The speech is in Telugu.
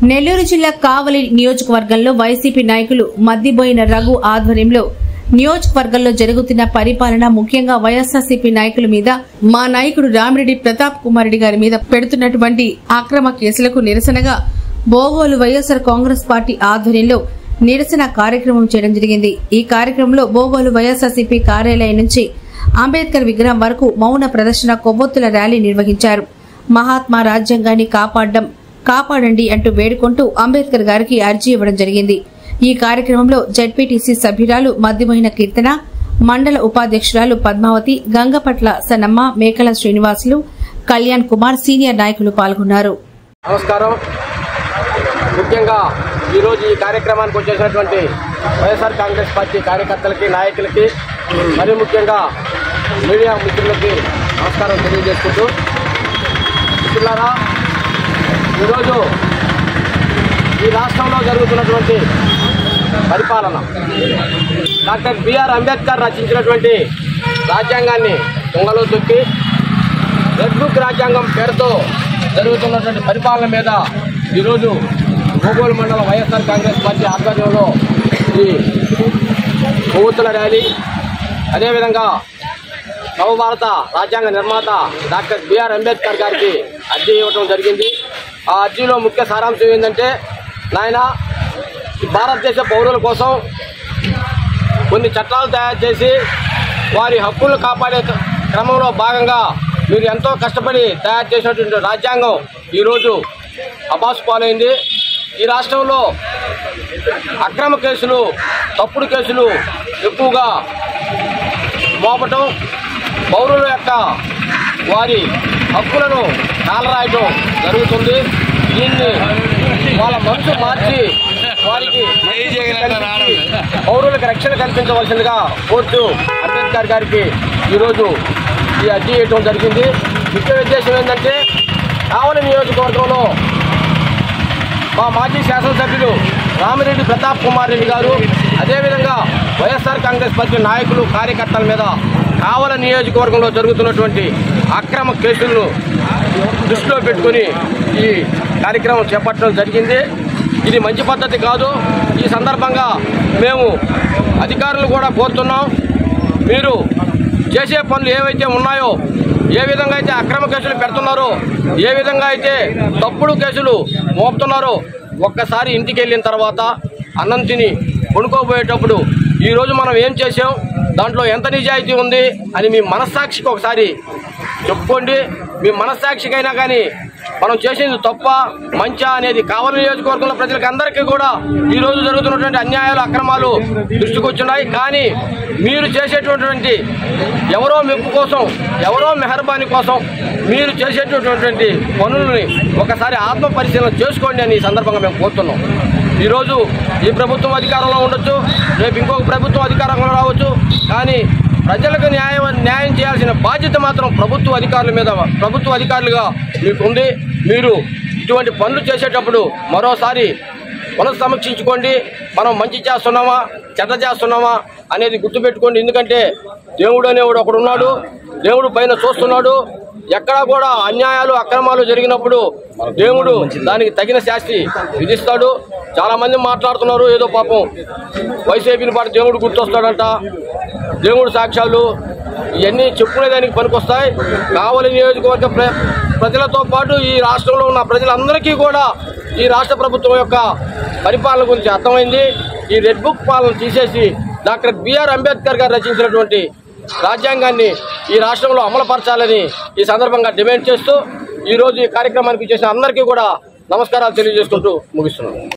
నెల్లూరు జిల్లా కావలి నియోజకవర్గంలో వైసీపీ నాయకులు మద్దిబోయిన రఘు ఆధ్వర్యంలో నియోజకవర్గంలో జరుగుతున్న పరిపాలన ముఖ్యంగా వైఎస్ఆర్సీపీ నాయకుల మీద మా నాయకుడు రామిరెడ్డి ప్రతాప్ కుమార్ రెడ్డి గారి మీద పెడుతున్నటువంటి అక్రమ కేసులకు నిరసనగా బోగోలు వైఎస్ఆర్ కాంగ్రెస్ పార్టీ ఆధ్వర్యంలో నిరసన కార్యక్రమం చేయడం జరిగింది। ఈ కార్యక్రమంలో బోగోలు వైఎస్ఆర్సీపీ కార్యాలయం నుంచి అంబేద్కర్ విగ్రహం వరకు మౌన ప్రదర్శన కొవ్వొత్తుల ర్యాలీ నిర్వహించారు। మహాత్మా రాజ్యాంగాన్ని కాపాడండి అంటూ వేడుకుంటూ అంబేద్కర్ గారికి అర్జీ ఇవ్వడం జరిగింది। ఈ కార్యక్రమంలో జెడ్పీటీసీ సభ్యురాలు మద్దిబోయిన కీర్తన, మండల ఉపాధ్యక్షురాలు పద్మావతి, గంగపట్ల సనమ్మ, మేకల శ్రీనివాసులు, కళ్యాణ్ కుమార్ సీనియర్ నాయకులు పాల్గొన్నారు। నమస్కారం। ముఖ్యంగా ఈ రోజు ఈ కార్యక్రమానికి వచ్చేసినటువంటి వైఎస్ఆర్ కాంగ్రెస్ పార్టీ కార్యకర్తలకి, నాయకులకి, మరి ముఖ్యంగా మీడియా మిత్రులకి నమస్కారం తెలియజేసుకుంటూ, మిత్రులారా, ఈరోజు ఈ రాష్ట్రంలో జరుగుతున్నటువంటి పరిపాలన డాక్టర్ బిఆర్ అంబేద్కర్ రచించినటువంటి రాజ్యాంగాన్ని తుంగలో తొక్కి రెడ్ బుక్ రాజ్యాంగం పేరుతో జరుగుతున్నటువంటి పరిపాలన మీద ఈరోజు బోగోలు మండలం వైఎస్ఆర్ కాంగ్రెస్ పార్టీ ఆధ్వర్యంలో ఈ కొవ్వొత్తుల ర్యాలీ, అదేవిధంగా నవభారత రాజ్యాంగ నిర్మాత డాక్టర్ బిఆర్ అంబేద్కర్ గారికి అర్జీ ఇవ్వడం జరిగింది। ఆ అర్జీలో ముఖ్య సారాంశం ఏంటంటే, నాయన భారతదేశ పౌరుల కోసం కొన్ని చట్టాలు తయారు చేసి వారి హక్కులను కాపాడే క్రమంలో భాగంగా మీరు ఎంతో కష్టపడి తయారు చేసినటువంటి రాజ్యాంగం ఈరోజు అబాసు పాలైంది। ఈ రాష్ట్రంలో అక్రమ కేసులు, తప్పుడు కేసులు ఎక్కువగా మోపటం, పౌరుల యొక్క వారి హక్కులను కాలరాయటం జరుగుతుంది। దీన్ని వాళ్ళ మనసు మార్చి వారికి పౌరులకు రక్షణ కల్పించవలసిందిగా కోరుతూ అంబేద్కర్ గారికి ఈరోజు ఈ అర్జీ ఇవ్వడం జరిగింది। ముఖ్య ఉద్దేశం ఏంటంటే, కావలి నియోజకవర్గంలో మా మాజీ శాసనసభ్యులు రామిరెడ్డి ప్రతాప్ కుమార్ రెడ్డి గారు, అదేవిధంగా వైఎస్ఆర్ కాంగ్రెస్ పార్టీ నాయకులు, కార్యకర్తల మీద కావలి నియోజకవర్గంలో జరుగుతున్నటువంటి అక్రమ కేసులను దృష్టిలో పెట్టుకుని ఈ కార్యక్రమం చేపట్టడం జరిగింది। ఇది మంచి పద్ధతి కాదు। ఈ సందర్భంగా మేము అధికారులు కూడా కోరుతున్నాం, మీరు చేసే పనులు ఏవైతే ఉన్నాయో, ఏ విధంగా అయితే అక్రమ కేసులు పెడుతున్నారో, ఏ విధంగా అయితే తప్పుడు కేసులు మోపుతున్నారో, ఒక్కసారి ఇంటికి వెళ్ళిన తర్వాత అన్నం తిని కొనుక్కోబోయేటప్పుడు ఈరోజు మనం ఏం చేసాం, దాంట్లో ఎంత నిజాయితీ ఉంది అని మీ మనస్సాక్షికి ఒకసారి చెప్పుకోండి। మీ మనస్సాక్షికైనా కానీ మనం చేసింది తప్ప మంచా అనేది కావలి నియోజకవర్గంలో ప్రజలకు అందరికీ కూడా ఈరోజు జరుగుతున్నటువంటి అన్యాయాలు, అక్రమాలు దృష్టికి వచ్చున్నాయి। కానీ మీరు చేసేటటువంటి ఎవరో మెప్పు కోసం, ఎవరో మెహర్బానీ కోసం మీరు చేసేటటువంటి పనులని ఒకసారి ఆత్మ పరిశీలన చేసుకోండి అని ఈ సందర్భంగా మేము కోరుతున్నాం। ఈరోజు ఈ ప్రభుత్వం అధికారంలో ఉండొచ్చు, రేపు ఇంకొక ప్రభుత్వం అధికారంలో రావచ్చు, కానీ ప్రజలకు న్యాయం చేయాల్సిన బాధ్యత మాత్రం ప్రభుత్వ అధికారులుగా మీకు ఉంది। మీరు ఇటువంటి పనులు చేసేటప్పుడు మరోసారి పునఃసమీక్షించుకోండి, మనం మంచి చేస్తున్నామా, చెడ్డ చేస్తున్నామా అనేది గుర్తుపెట్టుకోండి। ఎందుకంటే దేవుడు అనేవాడు ఒకడు ఉన్నాడు, దేవుడు పైన చూస్తున్నాడు। ఎక్కడా కూడా అన్యాయాలు, అక్రమాలు జరిగినప్పుడు దేవుడు దానికి తగిన శాస్తి విధిస్తాడు। చాలా మంది మాట్లాడుతున్నారు, ఏదో పాపం వైసీపీని పాటు దేవుడు గుర్తొస్తాడంట, దేవుడు సాక్ష్యాలు ఇవన్నీ చెప్పుకునేదానికి పనికొస్తాయి। కావలి నియోజకవర్గ ప్రజలతో పాటు ఈ రాష్ట్రంలో ఉన్న ప్రజలందరికీ కూడా ఈ రాష్ట్ర ప్రభుత్వం యొక్క పరిపాలన గురించి అర్థమైంది। ఈ రెడ్ బుక్ పాలన తీసేసి డాక్టర్ బిఆర్ అంబేద్కర్ గారు రచించినటువంటి రాజ్యాంగాన్ని ఈ రాష్ట్రంలో అమలుపరచాలని ఈ సందర్భంగా డిమాండ్ చేస్తూ ఈరోజు ఈ కార్యక్రమానికి చేసిన అందరికీ కూడా నమస్కారాలు తెలియజేసుకుంటూ ముగిస్తున్నాను।